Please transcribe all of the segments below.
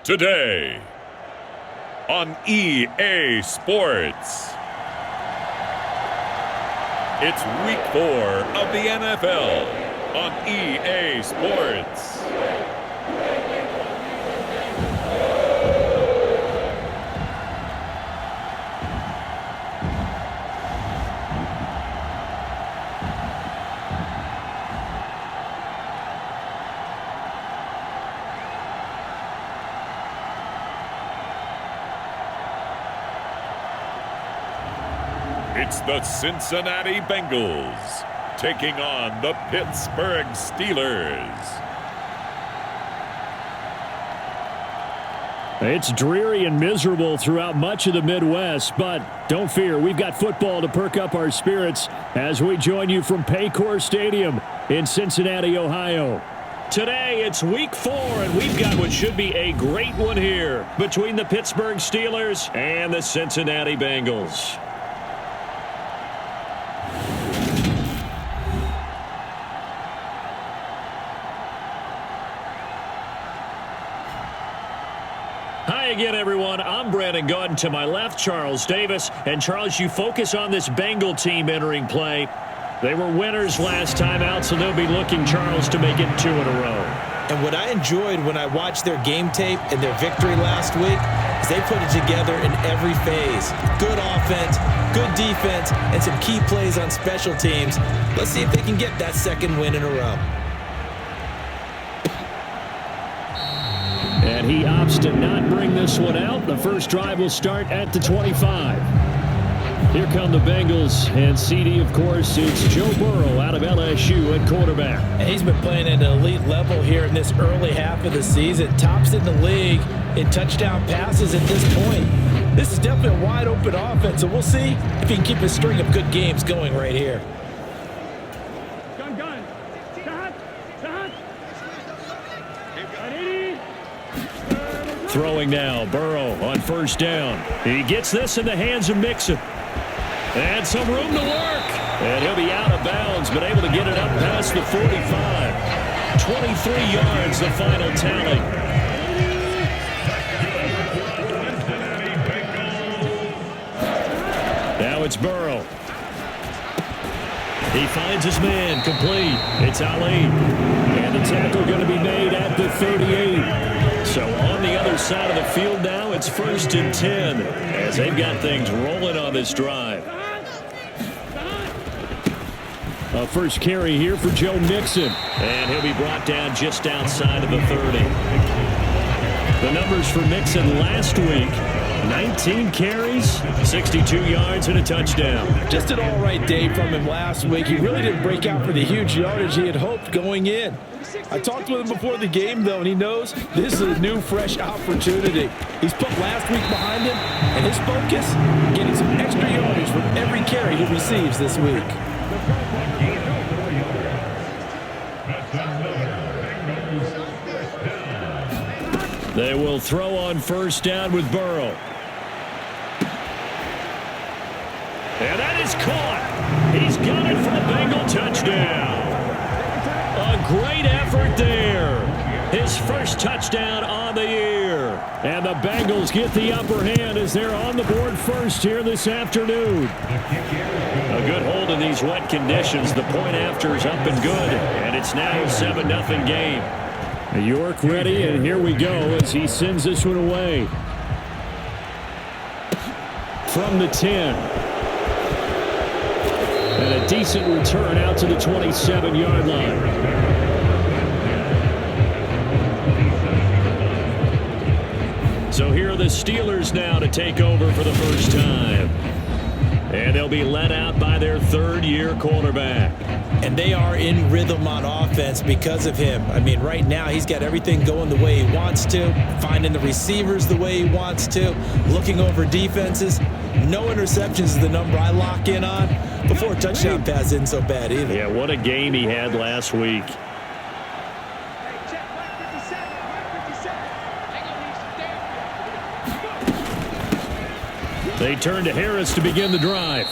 Today on EA Sports, it's week 4 of the NFL on EA Sports. It's the Cincinnati Bengals taking on the Pittsburgh Steelers. It's dreary and miserable throughout much of the Midwest, but don't fear, we've got football to perk up our spirits as we join you from Paycor Stadium in Cincinnati, Ohio. Today, it's week 4, and we've got what should be a great one here between the Pittsburgh Steelers and the Cincinnati Bengals. Hi again, everyone. I'm Brandon Gautin. To my left, Charles Davis. And, Charles, you focus on this Bengal team entering play. They were winners last time out, so they'll be looking, Charles, to make it 2 in a row. And what I enjoyed when I watched their game tape and their victory last week is they put it together in every phase. Good offense, good defense, and some key plays on special teams. Let's see if they can get that second win in a row. And he opts to not bring this one out. The first drive will start at the 25. Here come the Bengals, and CD, of course, it's Joe Burrow out of LSU at quarterback. And he's been playing at an elite level here in this early half of the season. Tops in the league in touchdown passes at this point. This is definitely a wide-open offense, so we'll see if he can keep his string of good games going right here. Throwing now, Burrow on first down. He gets this in the hands of Mixon. And some room to work. And he'll be out of bounds, but able to get it up past the 45. 23 yards, the final tally. Now it's Burrow. He finds his man, complete. It's Ali. And the tackle going to be made at the 38. So on the other side of the field now, it's 1st and 10 as they've got things rolling on this drive. A first carry here for Joe Mixon. And he'll be brought down just outside of the 30. The numbers for Mixon last week, 19 carries, 62 yards, and a touchdown. Just an all-right day from him last week. He really didn't break out for the huge yardage he had hoped going in. I talked with him before the game, though, and he knows this is a new, fresh opportunity. He's put last week behind him, and his focus, getting some extra yardage from every carry he receives this week. They will throw on first down with Burrow. And that is caught. He's got it for a Bengal touchdown. A great effort there. His first touchdown on the year. And the Bengals get the upper hand as they're on the board first here this afternoon. A good hold in these wet conditions. The point after is up and good. And it's now a 7-0 game. York ready, and here we go as he sends this one away. From the 10. And a decent return out to the 27-yard line. So here are the Steelers now to take over for the first time. And they'll be led out by their third-year quarterback. And they are in rhythm on offense because of him. I mean, right now he's got everything going the way he wants to, finding the receivers the way he wants to, looking over defenses. No interceptions is the number I lock in on. Before a touchdown pass isn't so bad either. Yeah, what a game he had last week. They turn to Harris to begin the drive.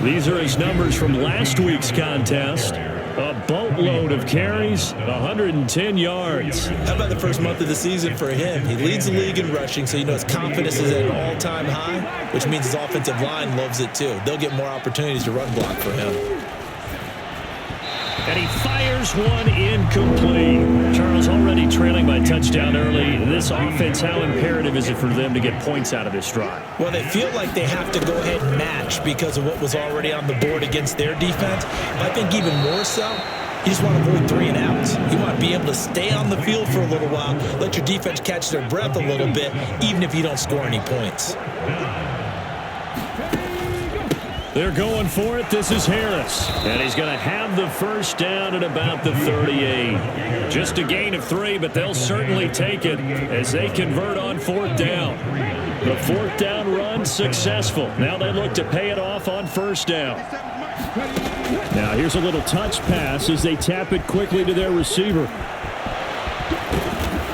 These are his numbers from last week's contest. A boatload of carries, 110 yards. How about the first month of the season for him? He leads the league in rushing, so you know his confidence is at an all-time high, which means his offensive line loves it too. They'll get more opportunities to run block for him. And he fires one incomplete. Charles, already trailing by touchdown early. This offense, how imperative is it for them to get points out of this drive? Well, they feel like they have to go ahead and match because of what was already on the board against their defense. But I think even more so, you just want to avoid 3 and outs. You want to be able to stay on the field for a little while, let your defense catch their breath a little bit, even if you don't score any points. They're going for it. This is Harris. And he's going to have the first down at about the 38. Just a gain of 3, but they'll certainly take it as they convert on 4th down. The 4th down run successful. Now they look to pay it off on 1st down. Now here's a little touch pass as they tap it quickly to their receiver.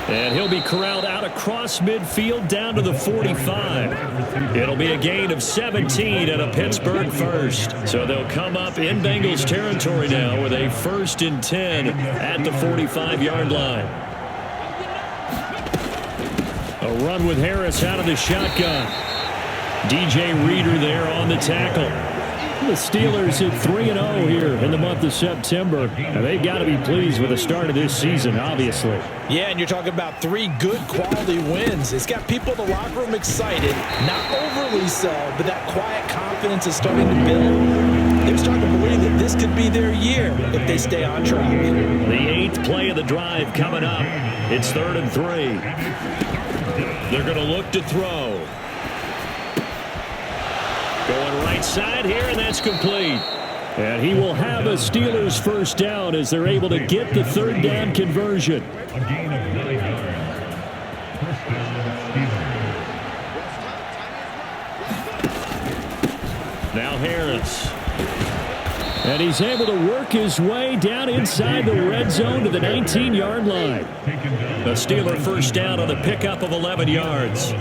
And he'll be corralled out across midfield down to the 45. It'll be a gain of 17 and a Pittsburgh first. So they'll come up in Bengals territory now with a 1st and 10 at the 45-yard line. A run with Harris out of the shotgun. DJ Reader there on the tackle. The Steelers hit 3-0 here in the month of September, and they've got to be pleased with the start of this season, obviously. Yeah, and you're talking about 3 good quality wins. It's got people in the locker room excited, not overly so, but that quiet confidence is starting to build. They're starting to believe that this could be their year if they stay on track. The 8th play of the drive coming up. It's 3rd and 3. They're going to look to throw. right side here, and that's complete. And he will have a Steelers first down as they're able to get the third down conversion. A gain of 9 yards. First down, Steelers. Now Harris. And he's able to work his way down inside the red zone to the 19-yard line. A Steeler first down on the pickup of 11 yards.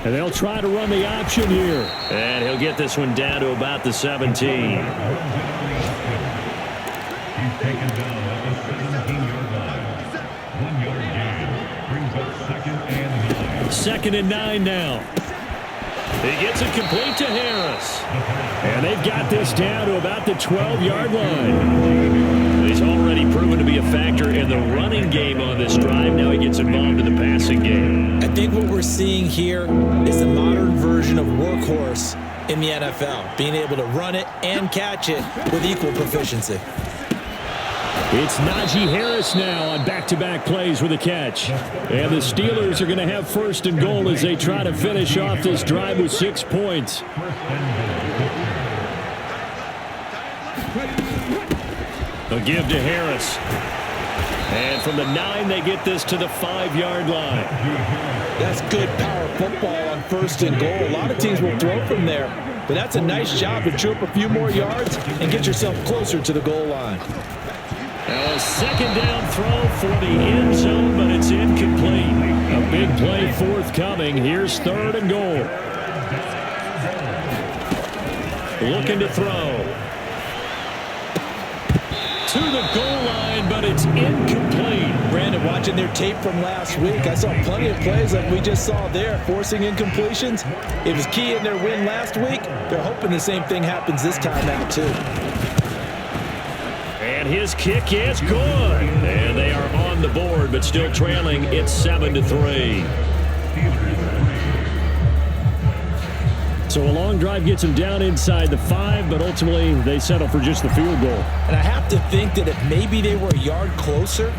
And they'll try to run the option here. And he'll get this one down to about the 17. He's taken down at the 17-yard line. 1 yard gain. Brings up 2nd and 9. 2nd and 9 now. He gets it complete to Harris. And they've got this down to about the 12-yard line. He's already proven to be a factor in the running game on this drive. Now he gets involved in the passing game. I think what we're seeing here is the modern version of workhorse in the NFL, being able to run it and catch it with equal proficiency. It's Najee Harris now on back-to-back plays with a catch. And the Steelers are going to have first and goal as they try to finish off this drive with 6 points. A give to Harris. And from the 9, they get this to the 5-yard line. That's good power football on first and goal. A lot of teams will throw from there, but that's a nice job to chew up a few more yards and get yourself closer to the goal line. Now a second down throw for the end zone, but it's incomplete. A big play forthcoming. Here's 3rd and goal. Looking to throw. To the goal line, but it's incomplete. Brandon, watching their tape from last week, I saw plenty of plays like we just saw there, forcing incompletions. It was key in their win last week. They're hoping the same thing happens this time out, too. And his kick is good. And they are on the board, but still trailing. It's 7-3. So a long drive gets them down inside the 5, but ultimately they settle for just the field goal. And I have to think that if maybe they were a yard closer,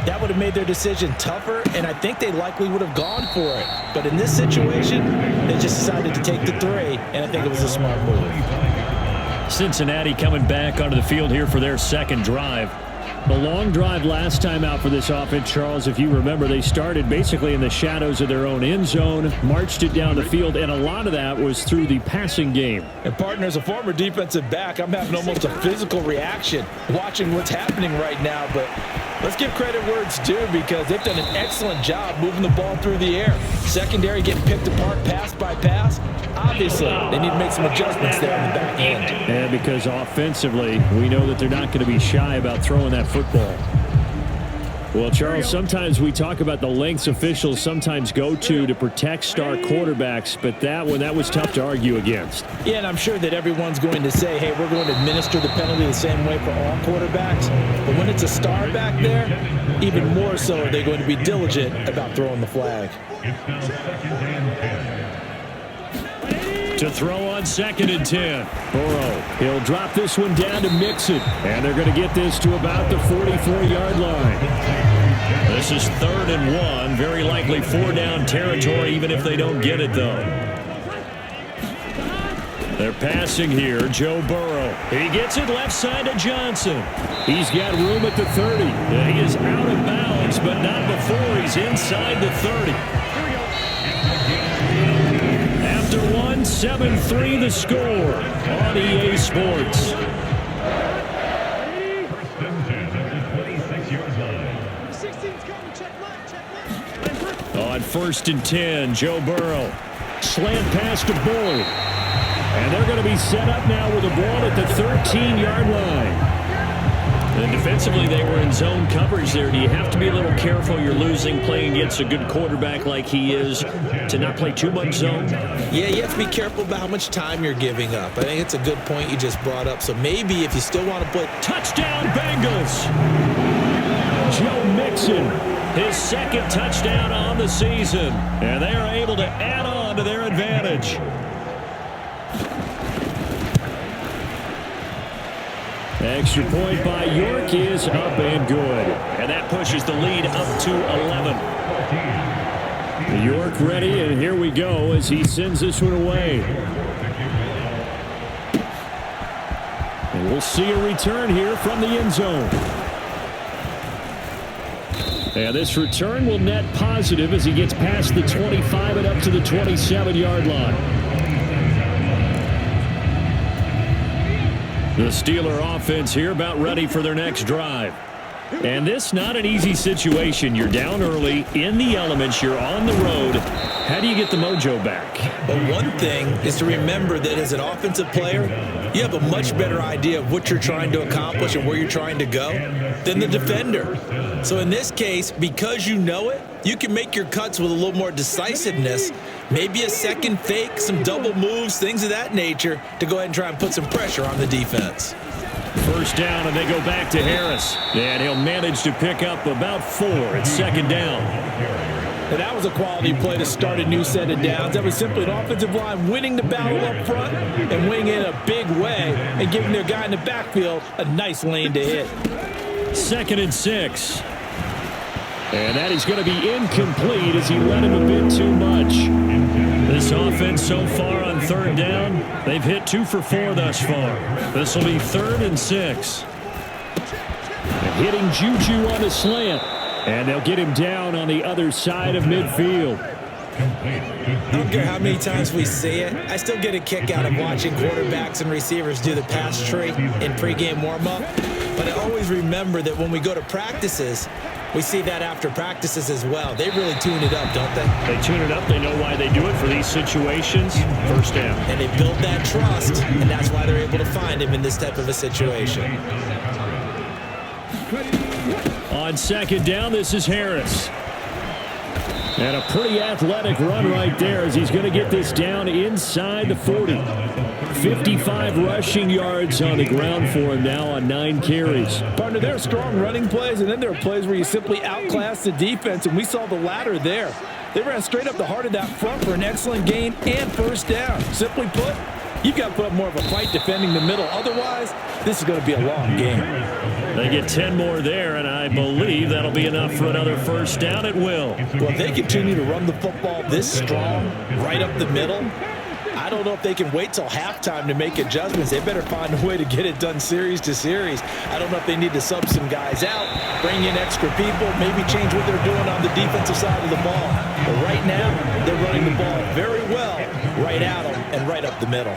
that would have made their decision tougher, and I think they likely would have gone for it. But in this situation, they just decided to take the 3, and I think it was a smart move. Cincinnati coming back onto the field here for their second drive. The long drive last time out for this offense, Charles, if you remember, they started basically in the shadows of their own end zone, marched it down the field, and a lot of that was through the passing game. And, partner, as a former defensive back, I'm having almost a physical reaction watching what's happening right now. But let's give credit where it's due because they've done an excellent job moving the ball through the air. Secondary getting picked apart pass by pass. Obviously, they need to make some adjustments there on the back end. And because offensively, we know that they're not going to be shy about throwing that football. Well, Charles, sometimes we talk about the lengths officials sometimes go to protect star quarterbacks, but that was tough to argue against. Yeah, and I'm sure that everyone's going to say, hey, we're going to administer the penalty the same way for all quarterbacks. But when it's a star back there, even more so are they going to be diligent about throwing the flag. It's now 2nd and 10. To throw on 2nd and 10. Burrow, he'll drop this one down to Mixon. And they're going to get this to about the 44-yard line. This is 3rd and 1. Very likely 4-down territory, even if they don't get it, though. They're passing here. Joe Burrow. He gets it left side to Johnson. He's got room at the 30. He is out of bounds, but not before he's inside the 30. After 7-3 the score on EA Sports. First and 10 at the 26-yard line. On 1st and 10, Joe Burrow. Slant pass to Boyd. And they're going to be set up now with the ball at the 13-yard line. And defensively, they were in zone coverage there. Do you have to be a little careful? You're losing, playing against a good quarterback like he is, to not play too much zone? Yeah, you have to be careful about how much time you're giving up. I think it's a good point you just brought up. So maybe if you still want to play... Touchdown, Bengals! Joe Mixon, his 2nd touchdown on the season. And they are able to add on to their advantage. Extra point by York is up and good. And that pushes the lead up to 11. York ready, and here we go as he sends this one away. And we'll see a return here from the end zone. And this return will net positive as he gets past the 25 and up to the 27-yard line. The Steeler offense here about ready for their next drive. And this not an easy situation. You're down early, in the elements, you're on the road. How do you get the mojo back? But one thing is to remember that as an offensive player, you have a much better idea of what you're trying to accomplish and where you're trying to go than the defender. So in this case, because you know it, you can make your cuts with a little more decisiveness, maybe a second fake, some double moves, things of that nature, to go ahead and try and put some pressure on the defense. First down, and they go back to Harris. And he'll manage to pick up about 4 at second down. And that was a quality play to start a new set of downs. That was simply an offensive line winning the battle up front and winning it in a big way and giving their guy in the backfield a nice lane to hit. 2nd and 6. And that is going to be incomplete as he led him a bit too much. This offense so far on 3rd down, they've hit 2 for 4 thus far. This will be 3rd and 6. Hitting Juju on a slant. And they'll get him down on the other side of midfield. I don't care how many times we see it. I still get a kick out of watching quarterbacks and receivers do the pass tree in pregame warm-up. But I always remember that when we go to practices, we see that after practices as well. They really tune it up, don't they? They tune it up. They know why they do it for these situations. First down. And they build that trust, and that's why they're able to find him in this type of a situation. On 2nd down, this is Harris. And a pretty athletic run right there as he's going to get this down inside the 40. 55 rushing yards on the ground for him now on 9 carries. Partner, there are strong running plays, and then there are plays where you simply outclass the defense, and we saw the latter there. They ran straight up the heart of that front for an excellent gain and first down. Simply put, you've got to put up more of a fight defending the middle. Otherwise, this is going to be a long game. They get 10 more there, and I believe that'll be enough for another first down. It will. Well, if they continue to run the football this strong, right up the middle, I don't know if they can wait till halftime to make adjustments. They better find a way to get it done series to series. I don't know if they need to sub some guys out, bring in extra people, maybe change what they're doing on the defensive side of the ball. But right now, they're running the ball very well right at them and right up the middle.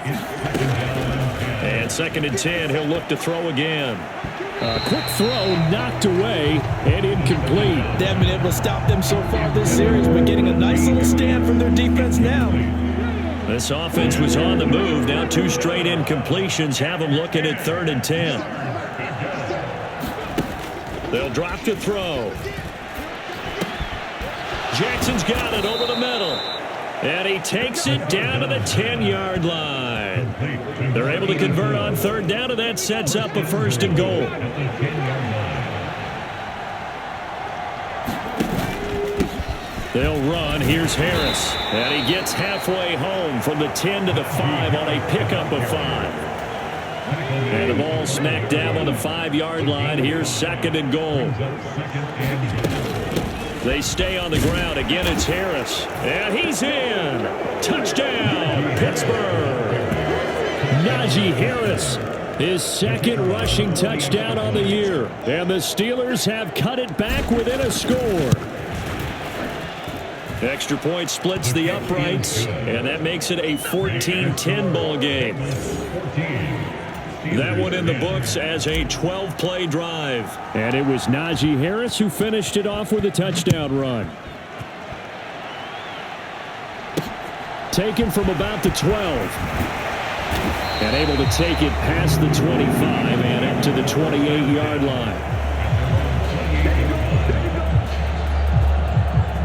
And 2nd and 10, he'll look to throw again. A quick throw knocked away and incomplete. They haven't been able to stop them so far this series, but getting a nice little stand from their defense now. This offense was on the move. Now 2 straight incompletions have them looking at 3rd and 10. They'll drop the throw. Jackson's got it over the middle. And he takes it down to the 10-yard line. They're able to convert on 3rd down, and that sets up a 1st and goal. They'll run. Here's Harris. And he gets halfway home from the 10 to the 5 on a pickup of 5. And the ball smacked down on the 5-yard line. Here's 2nd and goal. They stay on the ground. Again, it's Harris. And he's in. Touchdown, Pittsburgh. Najee Harris, his 2nd rushing touchdown on the year. And the Steelers have cut it back within a score. Extra point splits the uprights, and that makes it a 14-10 ball game. That one in the books as a 12-play drive. And it was Najee Harris who finished it off with a touchdown run. Taken from about the 12. And able to take it past the 25 and up to the 28-yard line.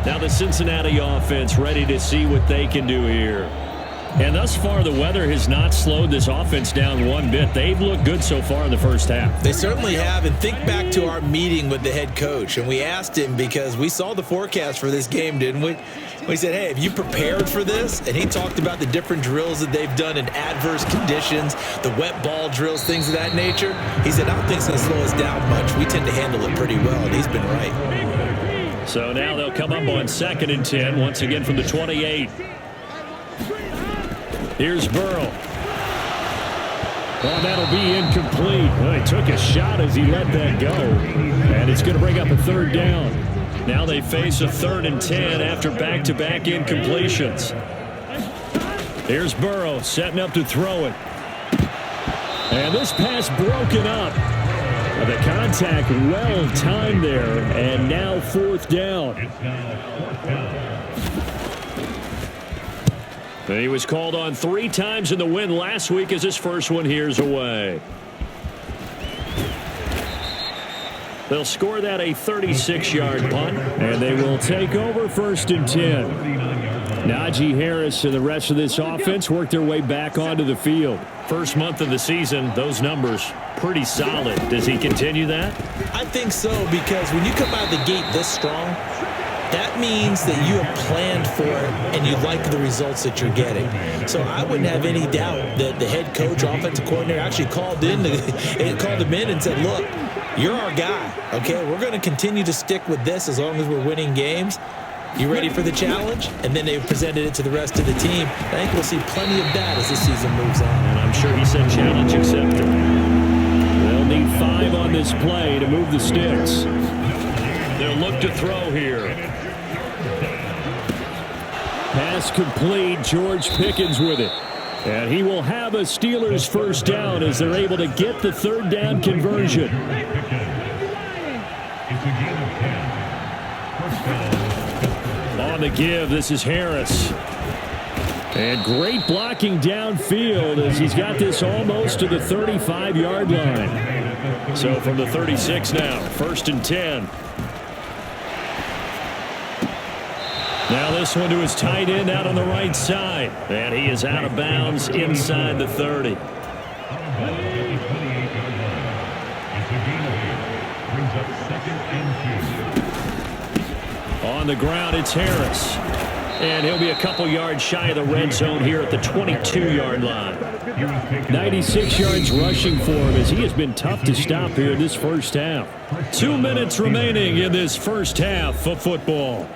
Now the Cincinnati offense ready to see what they can do here. And thus far, the weather has not slowed this offense down one bit. They've looked good so far in the first half. They certainly have. And think back to our meeting with the head coach. And we asked him, because we saw the forecast for this game, didn't we? We said, hey, have you prepared for this? And he talked about the different drills that they've done in adverse conditions, the wet ball drills, things of that nature. He said, I don't think it's going to slow us down much. We tend to handle it pretty well, and he's been right. So now they'll come up on 2nd and 10, once again from the 28. Here's Burrow. Oh, that'll be incomplete. Well, he took a shot as he let that go. And it's going to bring up a 3rd down. Now they face a 3rd and 10 after back-to-back incompletions. Here's Burrow setting up to throw it. And this pass broken up. The contact well timed there. And now 4th down. It's now 4th down. He was called on 3 times in the win last week as his first one here's away. They'll score that a 36-yard punt, and they will take over 1st and 10. Najee Harris and the rest of this offense work their way back onto the field. First month of the season, those numbers pretty solid. Does he continue that? I think so, because when you come out of the gate this strong, that means that you have planned for it and you like the results that you're getting. So I wouldn't have any doubt that the head coach, offensive coordinator actually called him in and said, look, you're our guy, okay? We're going to continue to stick with this as long as we're winning games. You ready for the challenge? And then they presented it to the rest of the team. I think we'll see plenty of that as the season moves on. And I'm sure he said challenge accepted. They'll need 5 on this play to move the sticks. They'll look to throw here. Pass complete. George Pickens with it. And he will have a Steelers first down as they're able to get the 3rd down conversion. It's a gain of 10. First down. On the give, this is Harris. And great blocking downfield as he's got this almost to the 35-yard line. So from the 36 now, 1st and 10. Now this one to his tight end out on the right side. And he is out of bounds inside the 30. On the ground, it's Harris. And he'll be a couple yards shy of the red zone here at the 22-yard line. 96 yards rushing for him as he has been tough to stop here in this first half. 2 minutes remaining in this first half of football.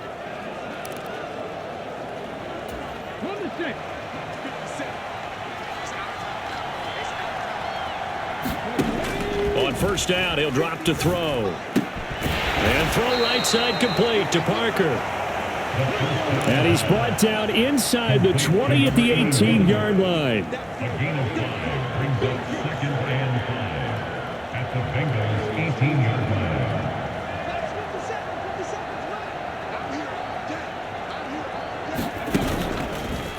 On first down, he'll drop to throw. And throw right side complete to Parker. And he's brought down inside the 20 at the 18-yard line. A gain of 5 brings up 2nd and 5 at the Bengals' 18-yard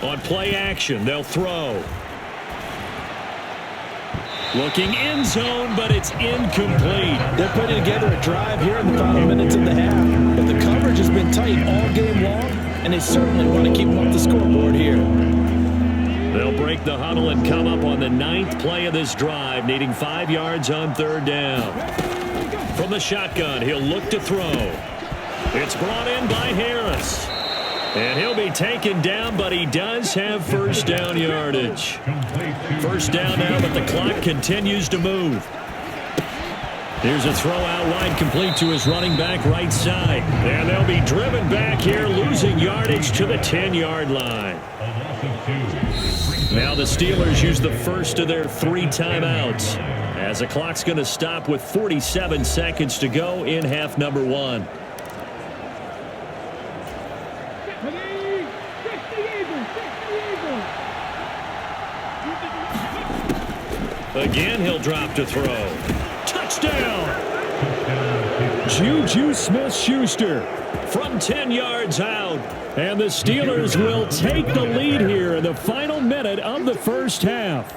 line. On play action, they'll throw. Looking end zone, but it's incomplete. They're putting together a drive here in the final minutes of the half. But the coverage has been tight all game long, and they certainly want to keep them off the scoreboard here. They'll break the huddle and come up on the 9th play of this drive, needing 5 yards on 3rd down. From the shotgun, he'll look to throw. It's brought in by Harris. And he'll be taken down, but he does have first down yardage. First down now, but the clock continues to move. Here's a throw out wide, complete to his running back right side. And they'll be driven back here, losing yardage to the 10-yard line. Now the Steelers use the first of their 3 timeouts, as the clock's going to stop with 47 seconds to go in half number 1. Again, he'll drop to throw. Touchdown! Juju Smith-Schuster from 10 yards out. And the Steelers will take the lead here in the final minute of the first half.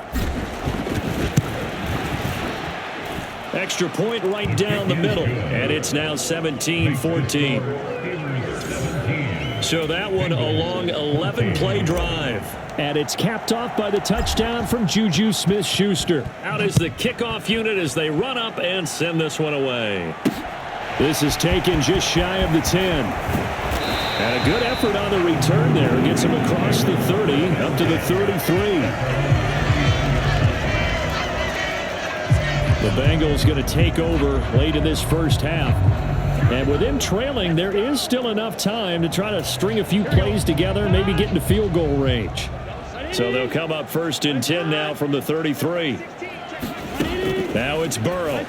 Extra point right down the middle. And it's now 17-14. So that one a long 11-play drive. And it's capped off by the touchdown from Juju Smith-Schuster. Out is the kickoff unit as they run up and send this one away. This is taken just shy of the 10. And a good effort on the return there. Gets him across the 30, up to the 33. The Bengals going to take over late in this first half. And with them trailing, there is still enough time to try to string a few plays together and maybe get into field goal range. So they'll come up 1st and 10 now from the 33. Now it's Burrow.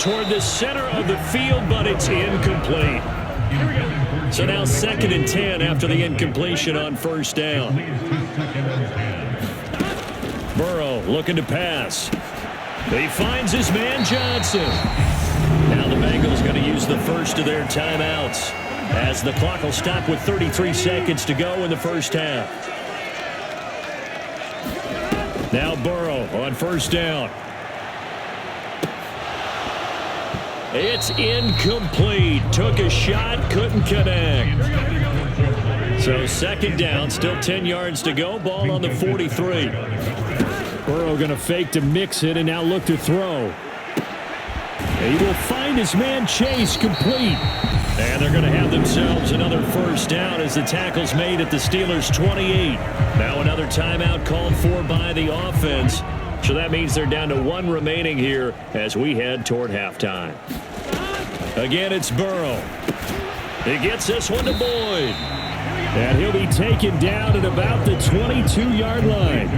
Toward the center of the field, but it's incomplete. So now 2nd and 10 after the incompletion on 1st down. Burrow looking to pass. He finds his man Johnson. Now the Bengals going to use the first of their timeouts as the clock will stop with 33 seconds to go in the first half. Now Burrow on 1st down. It's incomplete. Took a shot, couldn't connect. So 2nd down, still 10 yards to go. Ball on the 43. Burrow going to fake to mix it and now look to throw. He will find his man Chase complete. And they're going to have themselves another 1st down as the tackle's made at the Steelers' 28. Now another timeout called for by the offense. So that means they're down to 1 remaining here as we head toward halftime. Again, it's Burrow. He gets this one to Boyd. And he'll be taken down at about the 22-yard line.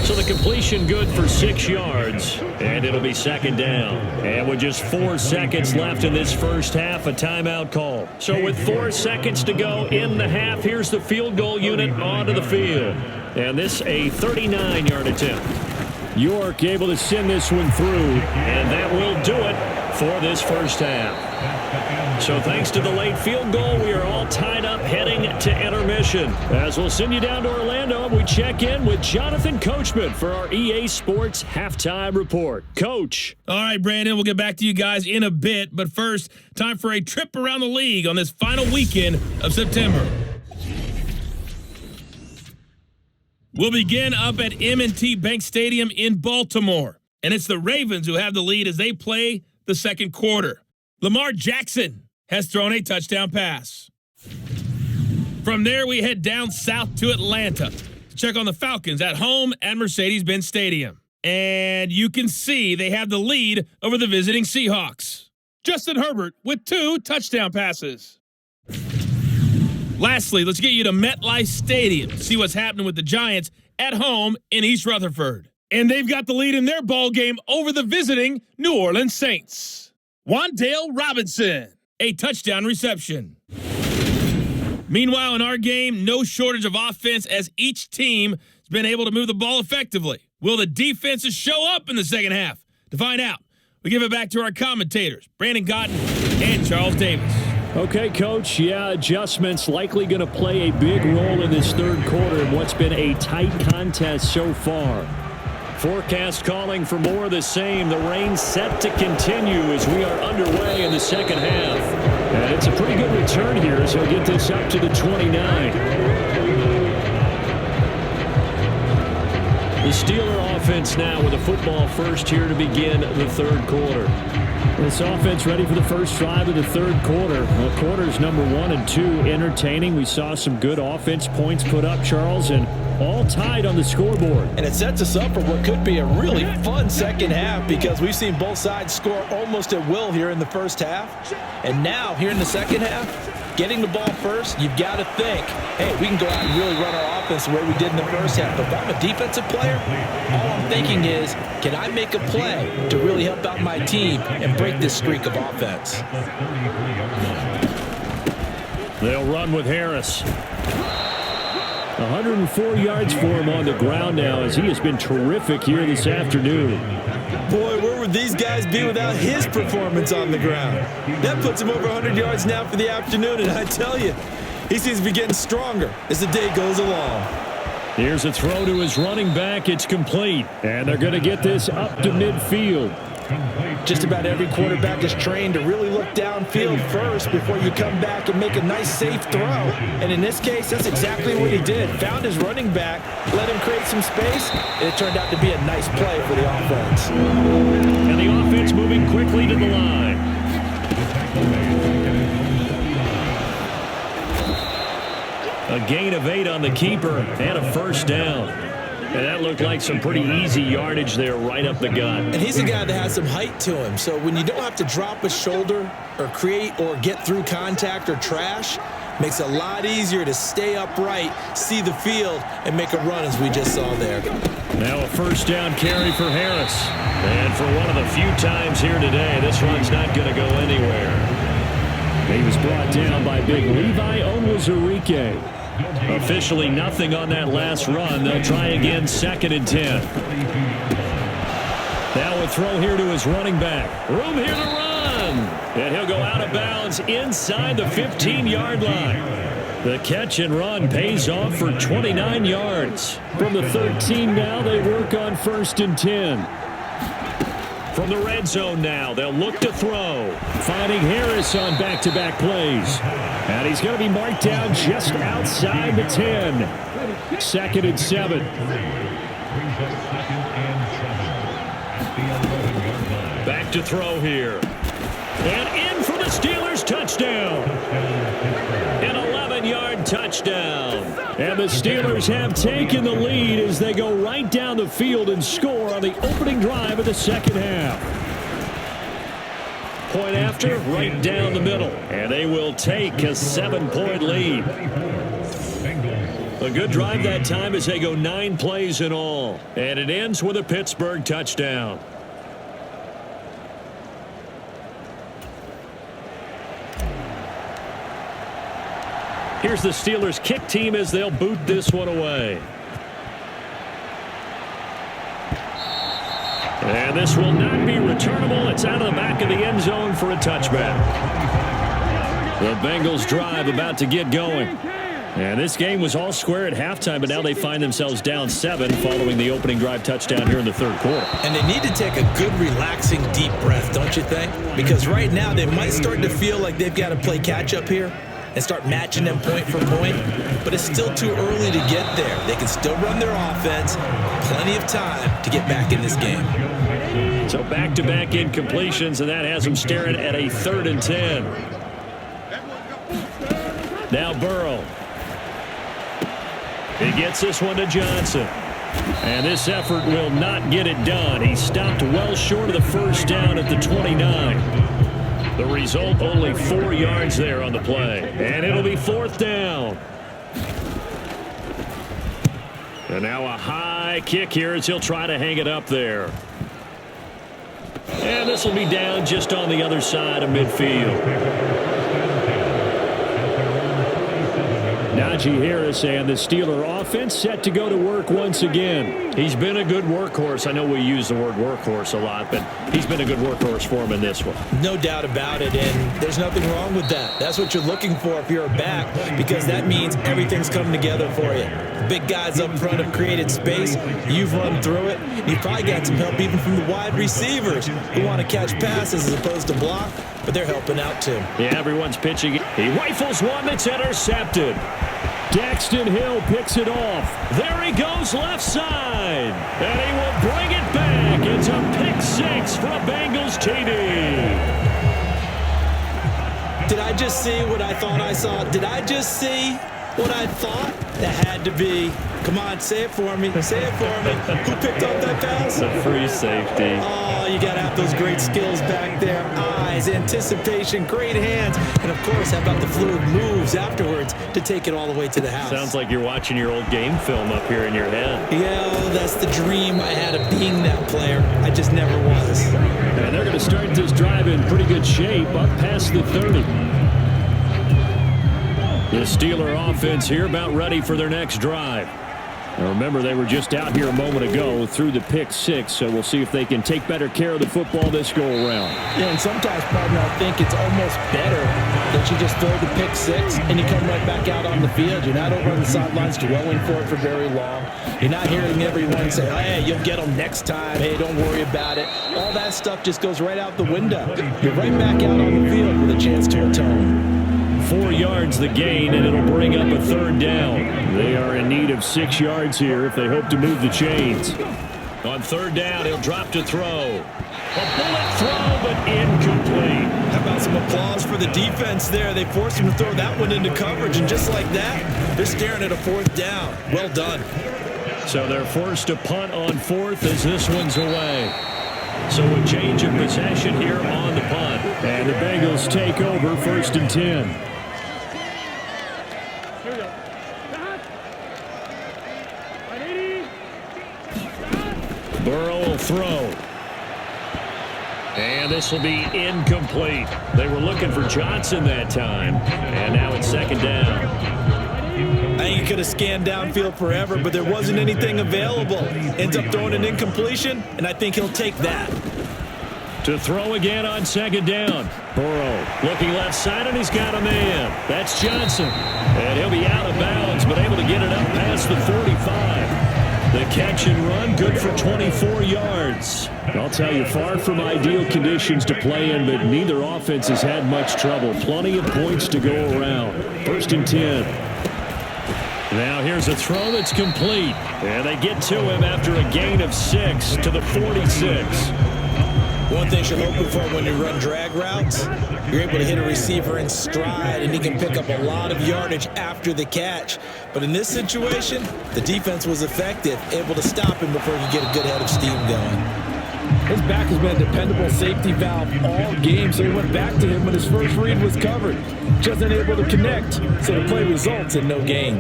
So the completion good for 6 yards, and it'll be 2nd down. And with just 4 seconds left in this first half, a timeout call. So with 4 seconds to go in the half, here's the field goal unit onto the field. And this a 39-yard attempt. York able to send this one through, and that will do it for this first half. So thanks to the late field goal, we are all tied up heading to intermission. As we'll send you down to Orlando, and we check in with Jonathan Coachman for our EA Sports Halftime Report. Coach. All right, Brandon, we'll get back to you guys in a bit. But first, time for a trip around the league on this final weekend of September. We'll begin up at M&T Bank Stadium in Baltimore. And it's the Ravens who have the lead as they play the second quarter. Lamar Jackson has thrown a touchdown pass. From there, we head down south to Atlanta to check on the Falcons at home at Mercedes-Benz Stadium. And you can see they have the lead over the visiting Seahawks. Justin Herbert with 2 touchdown passes. Lastly, let's get you to MetLife Stadium to see what's happening with the Giants at home in East Rutherford. And they've got the lead in their ball game over the visiting New Orleans Saints. Wan'Dale Robinson, a touchdown reception. Meanwhile, in our game, no shortage of offense as each team has been able to move the ball effectively. Will the defenses show up in the second half? To find out, we give it back to our commentators, Brandon Cotton and Charles Davis. Okay, Coach. Yeah, adjustments likely going to play a big role in this third quarter in what's been a tight contest so far. Forecast calling for more of the same. The rain set to continue as we are underway in the second half. And it's a pretty good return here, so we'll get this up to the 29. The Steeler offense now with a football first here to begin the third quarter. This offense ready for the first drive of the third quarter. Well, quarters number 1 and 2 entertaining. We saw some good offense points put up, Charles, and all tied on the scoreboard. And it sets us up for what could be a really fun second half because we've seen both sides score almost at will here in the first half. And now, here in the second half, getting the ball first, you've got to think, hey, we can go out and really run our offense the way we did in the first half. But if I'm a defensive player, all I'm thinking is, can I make a play to really help out my team and break this streak of offense? They'll run with Harris. 104 yards for him on the ground now as he has been terrific here this afternoon. Boy, where would these guys be without his performance on the ground? That puts him over 100 yards now for the afternoon, and I tell you, he seems to be getting stronger as the day goes along. Here's a throw to his running back. It's complete, and they're going to get this up to midfield. Just about every quarterback is trained to really look downfield first before you come back and make a nice, safe throw. And in this case, that's exactly what he did. Found his running back, let him create some space, and it turned out to be a nice play for the offense. And the offense moving quickly to the line. A gain of 8 on the keeper and a first down. And that looked like some pretty easy yardage there right up the gut. And he's a guy that has some height to him. So when you don't have to drop a shoulder or create or get through contact or trash, makes it a lot easier to stay upright, see the field, and make a run as we just saw there. Now a first down carry for Harris. And for one of the few times here today, this run's not going to go anywhere. He was brought down by big Levi Onwuzurike. Officially nothing on that last run. They'll try again, 2nd and 10. Now a throw here to his running back. Room here to run. And he'll go out of bounds inside the 15-yard line. The catch and run pays off for 29 yards. From the 13 now, they work on 1st and 10. From the red zone now, they'll look to throw. Finding Harris on back-to-back plays. And he's going to be marked down just outside the 10. 2nd and 7. Back to throw here. And in for the Steelers touchdown. An 11-yard touchdown. And the Steelers have taken the lead as they go right down the field and score on the opening drive of the second half. Point after, right down the middle. And they will take a 7-point lead. A good drive that time as they go 9 plays in all. And it ends with a Pittsburgh touchdown. Here's the Steelers kick team as they'll boot this one away. And this will not be returnable. It's out of the back of the end zone for a touchback. The Bengals drive about to get going. And this game was all square at halftime, but now they find themselves down 7 following the opening drive touchdown here in the 3rd quarter. And they need to take a good, relaxing, deep breath, don't you think? Because right now they might start to feel like they've got to play catch-up here and start matching them point for point, but it's still too early to get there. They can still run their offense. Plenty of time to get back in this game. So back-to-back incompletions, and that has them staring at a 3rd and 10. Now Burrow. He gets this one to Johnson. And this effort will not get it done. He stopped well short of the first down at the 29. The result, only 4 yards there on the play. And it'll be 4th down. And now a high kick here as he'll try to hang it up there. And this will be down just on the other side of midfield. Najee Harris and the Steeler offense set to go to work once again. He's been a good workhorse. I know we use the word workhorse a lot, but he's been a good workhorse for him in this one. No doubt about it, and there's nothing wrong with that. That's what you're looking for if you're a back, because that means everything's coming together for you. Big guys up front have created space. You've run through it. You've probably got some help even from the wide receivers who want to catch passes as opposed to block, but they're helping out too. Yeah, everyone's pitching. He rifles one that's intercepted. Daxton Hill picks it off. There he goes left side. And he will bring it back. It's a pick 6 for a Bengals TD. Did I just see what I thought I saw? Did I just see what I thought? That had to be. Come on, say it for me. Say it for me. Who picked up that pass? A free safety. Oh, you got to have those great skills back there. Eyes, anticipation, great hands. And, of course, how about the fluid moves afterwards to take it all the way to the house? Sounds like you're watching your old game film up here in your head. Yeah, well, that's the dream I had of being that player. I just never was. And they're going to start this drive in pretty good shape up past the 30. The Steeler offense here about ready for their next drive. Now remember, they were just out here a moment ago through the pick 6, so we'll see if they can take better care of the football this go around. Yeah, and sometimes, partner, I think it's almost better that you just throw the pick six and you come right back out on the field. You're not over on the sidelines dwelling for it for very long. You're not hearing everyone say, hey, you'll get them next time. Hey, don't worry about it. All that stuff just goes right out the window. You're right back out on the field with a chance to atone. 4 yards the gain, and it'll bring up a third down. They are in need of 6 yards here if they hope to move the chains. On third down, he'll drop to throw. A bullet throw, but incomplete. How about some applause for the defense there? They forced him to throw that one into coverage, and just like that, they're staring at a fourth down. Well done. So they're forced to punt on fourth as this one's away. So a change of possession here on the punt. And the Bengals take over 1st and 10. Burrow will throw. And this will be incomplete. They were looking for Johnson that time. And now it's 2nd down. I think he could have scanned downfield forever, but there wasn't anything available. Ends up throwing an incompletion, and I think he'll take that. To throw again on 2nd down. Burrow looking left side, and he's got a man. That's Johnson. And he'll be out of bounds, but able to get it up past the 45. The catch and run, good for 24 yards. I'll tell you, far from ideal conditions to play in, but neither offense has had much trouble. Plenty of points to go around. 1st and 10. Now here's a throw that's complete. And they get to him after a gain of 6 to the 46. One thing you're hoping for when you run drag routes, you're able to hit a receiver in stride, and he can pick up a lot of yardage after the catch. But in this situation, the defense was effective, able to stop him before he could get a good head of steam going. His back has been a dependable safety valve all game, so he went back to him when his first read was covered. Just unable to connect, so the play results in no gain.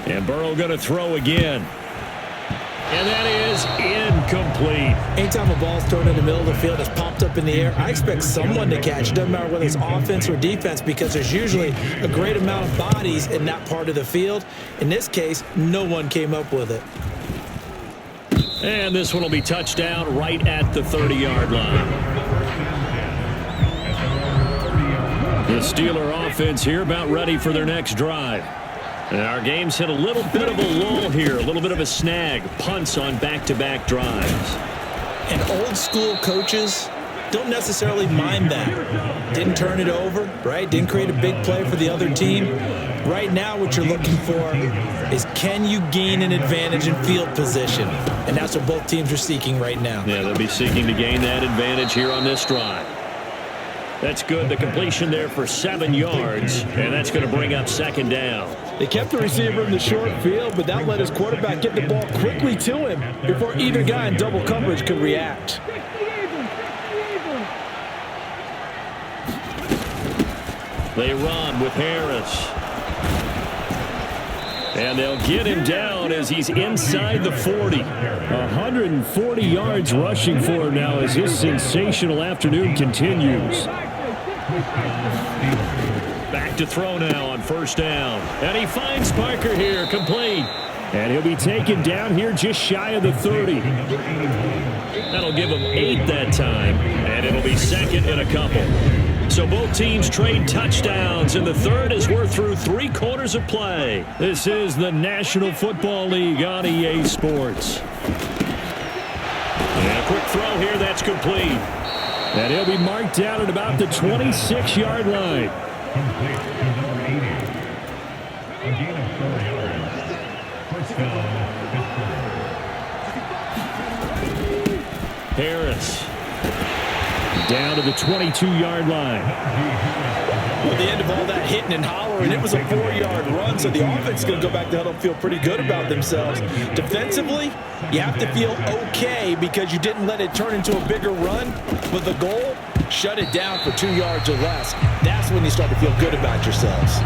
And Burrow going to throw again. And that is incomplete. Anytime a ball's thrown in the middle of the field, it's popped up in the air, I expect someone to catch. Doesn't matter whether it's offense or defense, because there's usually a great amount of bodies in that part of the field. In this case, no one came up with it. And this one will be touchdown right at the 30-yard line. The Steeler offense here about ready for their next drive. And our game's hit a little bit of a lull here, a little bit of a snag. Punts on back-to-back drives. And old-school coaches don't necessarily mind that. Didn't turn it over, right? Didn't create a big play for the other team. Right now what you're looking for is, can you gain an advantage in field position? And that's what both teams are seeking right now. Yeah, they'll be seeking to gain that advantage here on this drive. That's good. The completion there for 7 yards, and that's going to bring up 2nd down. They kept the receiver in the short field, but that let his quarterback get the ball quickly to him before either guy in double coverage could react. They run with Harris. And they'll get him down as he's inside the 40. 140 yards rushing for him now as his sensational afternoon continues. Back to throw now on 1st down. And he finds Parker here, complete. And he'll be taken down here just shy of the 30. That'll give him 8 that time. And it'll be 2nd and a couple. So both teams trade touchdowns, and the third as we're through 3 quarters of play. This is the National Football League on EA Sports. And a quick throw here, that's complete. And he'll be marked down at about the 26-yard line. Complete to number 80. A gain of 4 yards. First down, Pittsburgh. Harris. Down to the 22-yard line. At the end of all that hitting and hollering, it was a 4-yard run, so the offense is going to go back to huddle and feel pretty good about themselves. Defensively, you have to feel okay because you didn't let it turn into a bigger run, but the goal, shut it down for 2 yards or less. That's when you start to feel good about yourselves.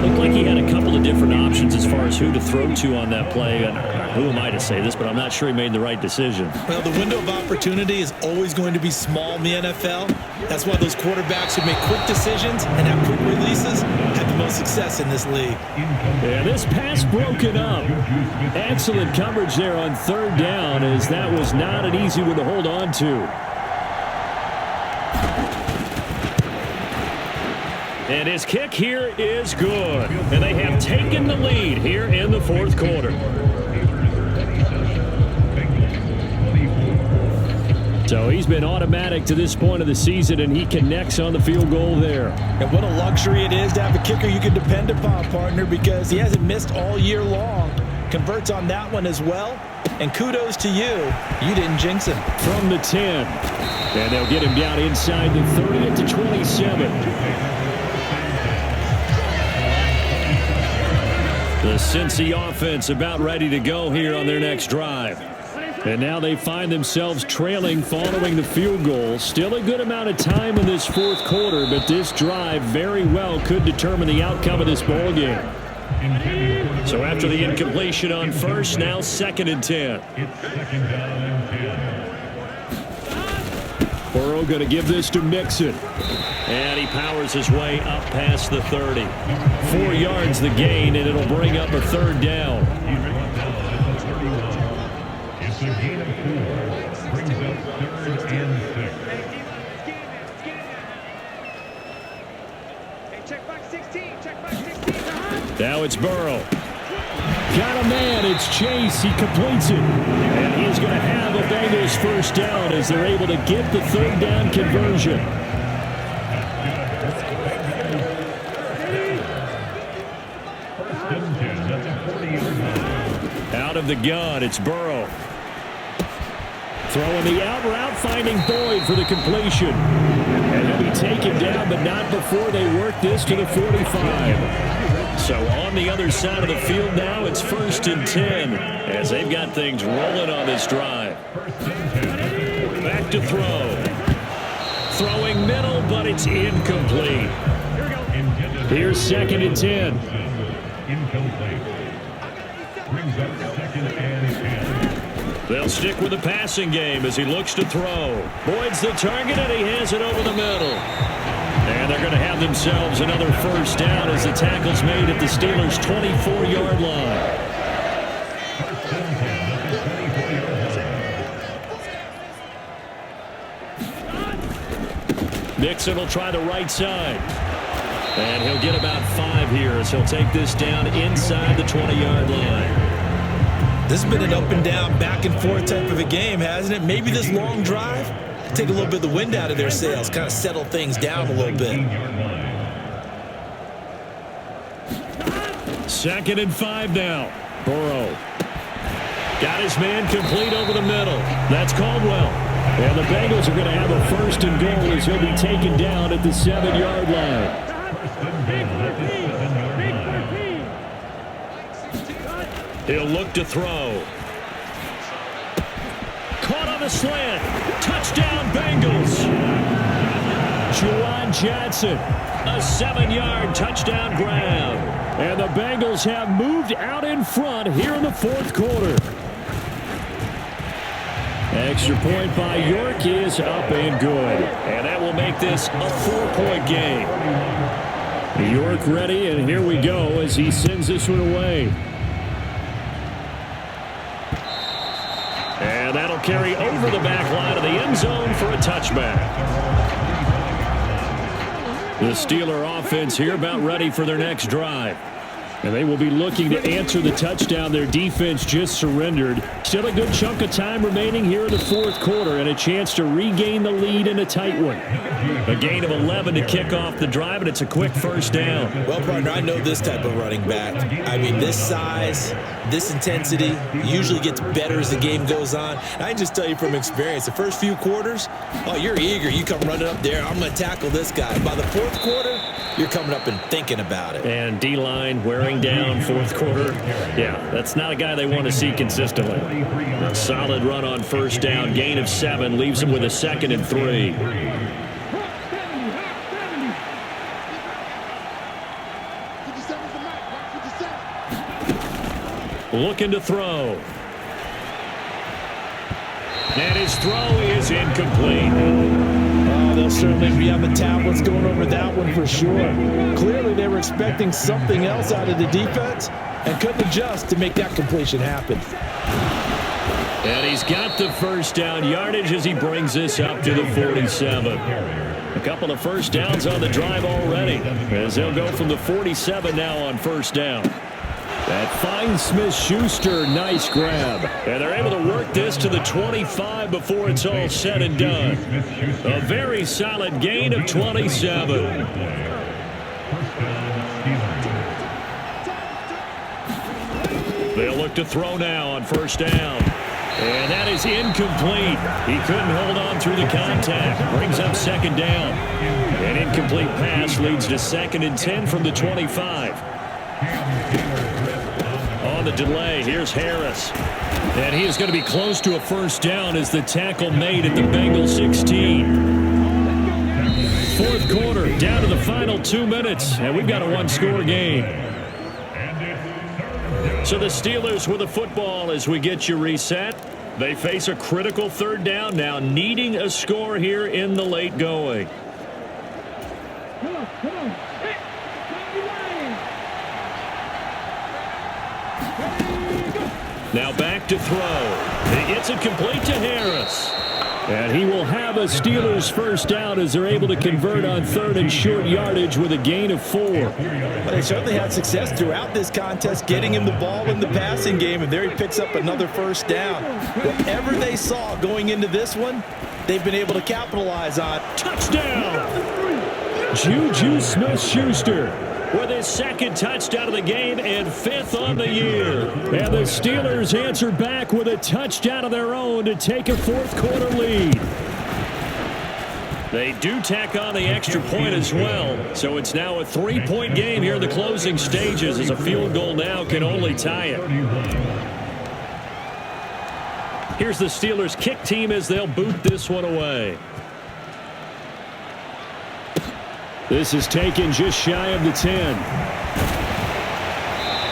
Looked like he had a couple of different options as far as who to throw to on that play. And who am I to say this, but I'm not sure he made the right decision. Well, the window of opportunity is always going to be small in the NFL. That's why those quarterbacks who make quick decisions and have quick releases have the most success in this league. Yeah, this pass broken up. Excellent coverage there on 3rd down, as that was not an easy one to hold on to. And his kick here is good. And they have taken the lead here in the fourth quarter. So he's been automatic to this point of the season, and he connects on the field goal there. And what a luxury it is to have a kicker you can depend upon, partner, because he hasn't missed all year long. Converts on that one as well. And kudos to you. You didn't jinx him. From the 10. And they'll get him down inside the 30 at the 27. The Cincy offense about ready to go here on their next drive. And now they find themselves trailing following the field goal. Still a good amount of time in this fourth quarter, but this drive very well could determine the outcome of this ball game. So after the incompletion on first, now 2nd and 10. It's 2nd down and 10. Burrow going to give this to Mixon. And he powers his way up past the 30. 4 yards the gain, and it'll bring up a 3rd down. It's a gain of 4. Brings up 3rd and 6. Now it's Burrow. Got a man. It's Chase. He completes it. And he's going to have a Bengals first down as they're able to get the 3rd down conversion. Out of the gun, it's Burrow. Throwing the out route, finding Boyd for the completion. And he'll be taken down, but not before they work this to the 45. So on the other side of the field now, it's 1st and 10 as they've got things rolling on this drive. Back to throw. Throwing middle, but it's incomplete. Here's 2nd and 10. Incomplete. Brings up 2nd and 10. They'll stick with the passing game as he looks to throw. Boyd's the target, and he has it over the middle. And they're going to have themselves another first down as the tackle's made at the Steelers' 24-yard line. Mixon will try the right side. And he'll get about 5 here as he'll take this down inside the 20-yard line. This has been an up and down, back and forth type of a game, hasn't it? Maybe this long drive, take a little bit of the wind out of their sails, kind of settle things down a little bit. 2nd and 5 now. Burrow. Got his man complete over the middle. That's Caldwell. And the Bengals are going to have a 1st and goal as he'll be taken down at the 7-yard line. He'll look to throw. Caught on the slant. Touchdown, Bengals. Juwan Johnson. A 7-yard touchdown grab. And the Bengals have moved out in front here in the fourth quarter. Extra point by York is up and good. And that will make this a 4-point game. York ready, and here we go as he sends this one away. And that'll carry over the back line of the end zone for a touchback. The Steeler offense here about ready for their next drive. And they will be looking to answer the touchdown their defense just surrendered. Still a good chunk of time remaining here in the fourth quarter and a chance to regain the lead in a tight one. A gain of 11 to kick off the drive, and it's a quick first down. Well, partner, I know this type of running back. I mean, this size, this intensity usually gets better as the game goes on. I can just tell you from experience, the first few quarters, oh, you're eager. You come running up there, I'm going to tackle this guy. By the fourth quarter, you're coming up and thinking about it. And D-line wearing down fourth quarter. Yeah, that's not a guy they want to see consistently. A solid run on first down. Gain of 7 leaves him with a 2nd and 3. Looking to throw. And his throw is incomplete. They'll certainly be on the tablets going over that one for sure. Clearly, they were expecting something else out of the defense and couldn't adjust to make that completion happen. And he's got the first down yardage as he brings this up to the 47. A couple of first downs on the drive already, as they'll go from the 47 now on first down. That finds Smith-Schuster. Nice grab. And they're able to work this to the 25 before it's all said and done. A very solid gain of 27. They'll look to throw now on first down. And that is incomplete. He couldn't hold on through the contact. Brings up second down. An incomplete pass leads to 2nd and 10 from the 25. On the delay, here's Harris. And he is going to be close to a first down as the tackle made at the Bengals 16. Fourth quarter, down to the final 2 minutes, and we've got a one-score game. So the Steelers with the football as we get you reset. They face a critical third down now, needing a score here in the late going. Now back to throw. He gets it complete to Harris. And he will have a Steelers first down as they're able to convert on 3rd and short yardage with a gain of 4. But they certainly had success throughout this contest, getting him the ball in the passing game, and there he picks up another first down. Whatever they saw going into this one, they've been able to capitalize on. Touchdown! Juju Smith-Schuster with his 2nd touchdown of the game and 5th on the year. And the Steelers answer back with a touchdown of their own to take a fourth quarter lead. They do tack on the extra point as well, so it's now a 3-point game here in the closing stages as a field goal now can only tie it. Here's the Steelers kick team as they'll boot this one away. This is taken just shy of the 10.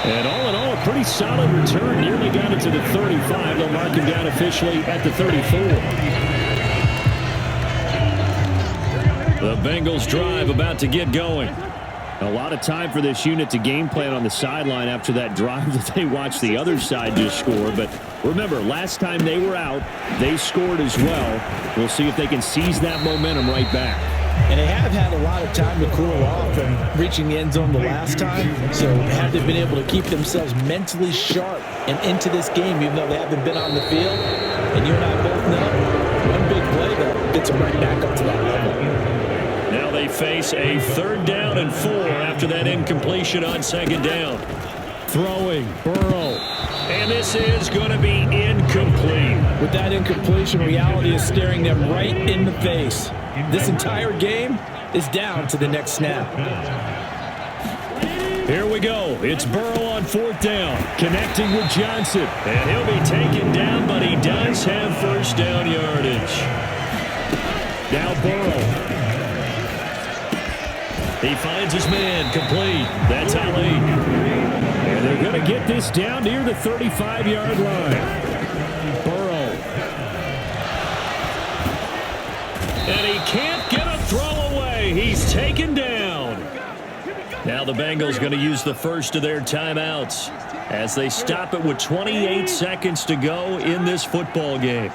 And all in all, a pretty solid return. Nearly got it to the 35. They'll mark him down officially at the 34. The Bengals drive about to get going. A lot of time for this unit to game plan on the sideline after that drive that they watched the other side just score. But remember, last time they were out, they scored as well. We'll see if they can seize that momentum right back. And they have had a lot of time to cool off from reaching the end zone the last time. So have they been able to keep themselves mentally sharp and into this game, even though they haven't been on the field? And you and I both know one big play that gets them right back up to that level. Now they face a 3rd down and 4 after that incompletion on 2nd down. Throwing, Burrow. And this is going to be incomplete. With that incompletion, reality is staring them right in the face. This entire game is down to the next snap. Here we go. It's Burrow on 4th down, connecting with Johnson. And he'll be taken down, but he does have first down yardage. Now Burrow. He finds his man, complete. That's Ali. And they're going to get this down near the 35-yard line. Burrow. And he can't get a throw away. He's taken down. Now the Bengals going to use the first of their timeouts as they stop it with 28 seconds to go in this football game.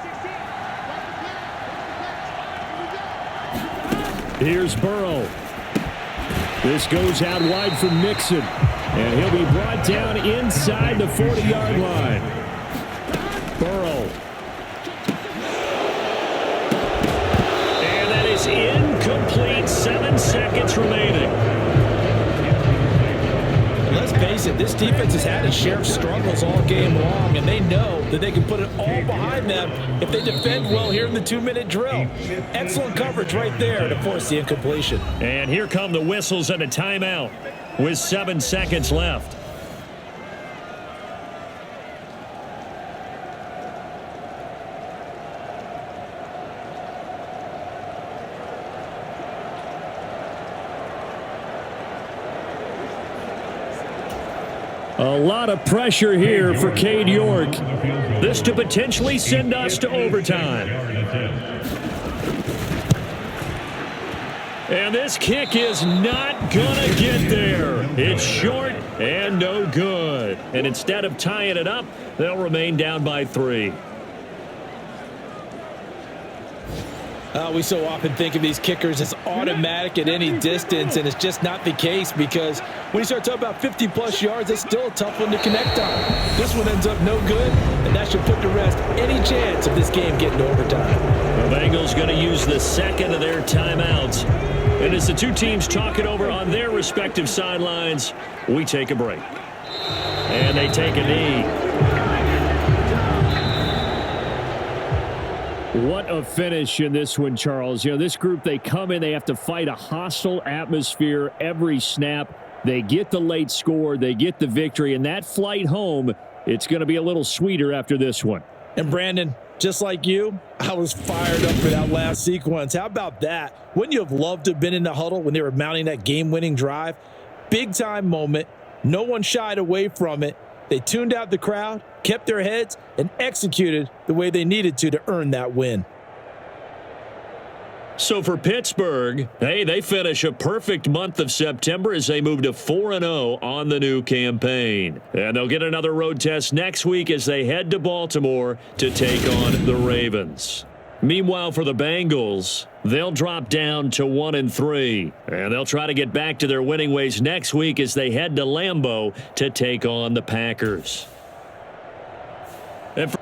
Here's Burrow. This goes out wide for Mixon. And he'll be brought down inside the 40-yard line. Burrow. And that is incomplete. 7 seconds remaining. Let's face it, this defense has had its share of struggles all game long, and they know that they can put it all behind them if they defend well here in the 2-minute drill. Excellent coverage right there to force the incompletion. And here come the whistles and a timeout with 7 seconds left. A lot of pressure here for Cade York. This to potentially send us to overtime. And this kick is not going to get there. It's short and no good. And instead of tying it up, they'll remain down by 3. We so often think of these kickers as automatic at any distance, and it's just not the case because when you start talking about 50-plus yards, it's still a tough one to connect on. This one ends up no good, and that should put to rest any chance of this game getting to overtime. The Bengals going to use the second of their timeouts. And as the two teams talk it over on their respective sidelines, we take a break. And they take a knee. What a finish in this one, Charles. You know, this group, they come in, they have to fight a hostile atmosphere every snap. They get the late score, they get the victory, and that flight home, it's going to be a little sweeter after this one. And Brandon, just like you, I was fired up for that last sequence. How about that? Wouldn't you have loved to have been in the huddle when they were mounting that game-winning drive? Big-time moment. No one shied away from it. They tuned out the crowd, kept their heads, and executed the way they needed to earn that win. So for Pittsburgh, hey, they finish a perfect month of September as they move to 4-0 on the new campaign. And they'll get another road test next week as they head to Baltimore to take on the Ravens. Meanwhile, for the Bengals, they'll drop down to 1-3, and they'll try to get back to their winning ways next week as they head to Lambeau to take on the Packers. And